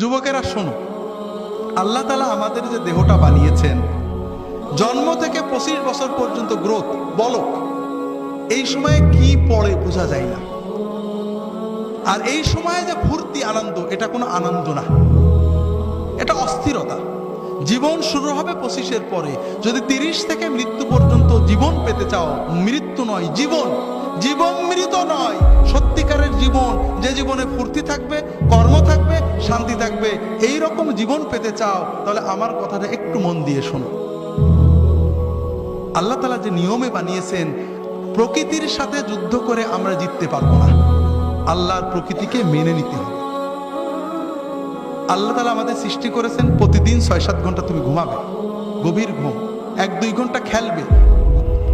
যুবকেরা শোনো, আল্লাহ তাআলা আমাদের যে দেহটা বানিয়েছেন, জন্ম থেকে 25 বছর পর্যন্ত গ্রোথ বলক, এই সময়ে কি পড়ে বোঝা যায় না। আর এই সময়ে যে ফুর্তি আনন্দ, এটা কোনো আনন্দ না, এটা অস্থিরতা। জীবন শুরু হবে 25-এর পরে। যদি 30 থেকে মৃত্যু পর্যন্ত জীবন পেতে চাও, মৃত্যু নয় জীবন, জীবন মৃত নয়, সত্যিকারের জীবন, যে জীবনে ফুর্তি থাকবে, কর্ম থাকবে, শান্তি থাকবে, এই রকম জীবন পেতে চাও, তাহলে আমার কথাটা একটু মন দিয়ে শোনো। আল্লাহ তাআলা যে নিয়মে বানিয়েছেন, প্রকৃতির সাথে যুদ্ধ করে আমরা জিততে পারবো না, আল্লাহর প্রকৃতিকে মেনে নিতে হবে। আল্লাহ তাআলা আমাদের সৃষ্টি করেছেন, প্রতিদিন 6-7 ঘন্টা তুমি ঘুমাবে, গভীর ঘুম, 1-2 ঘন্টা খেলবে,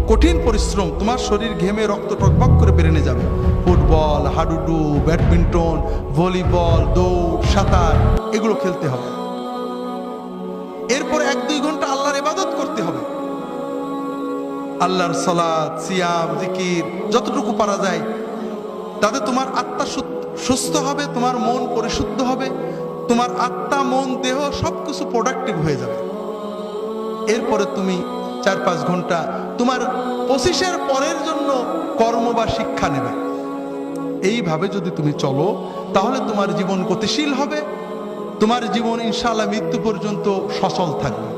কঠিন পরিশ্রম, তোমার শরীর ঘেমে রক্ত টকবক করে বেরেনে যাবে। ফুটবল, হাডুডু, ব্যাডমিন্টন, ভলিবল, দৌড়, সাঁতার, এগুলো খেলতে হবে। এরপর 1-2 ঘন্টা আল্লাহর ইবাদত করতে হবে, আল্লাহর সালাত, সিয়াম, জিকির, যতটুকু পারা যায়। তাতে তোমার আত্মা সুস্থ হবে, তোমার মন পরিশুদ্ধ হবে, তোমার আত্মা, মন, দেহ সবকিছু প্রোডাক্টিভ হয়ে যাবে। এরপরে তুমি 4-5 ঘন্টা তোমার 25-এর পরের জন্য কর্ম বা শিক্ষা নেবে। এইভাবে যদি তুমি চলো, তাহলে তোমার জীবন গতিশীল হবে, তোমার জীবন ইনশাআল্লাহ মৃত্যু পর্যন্ত সচল থাকবে।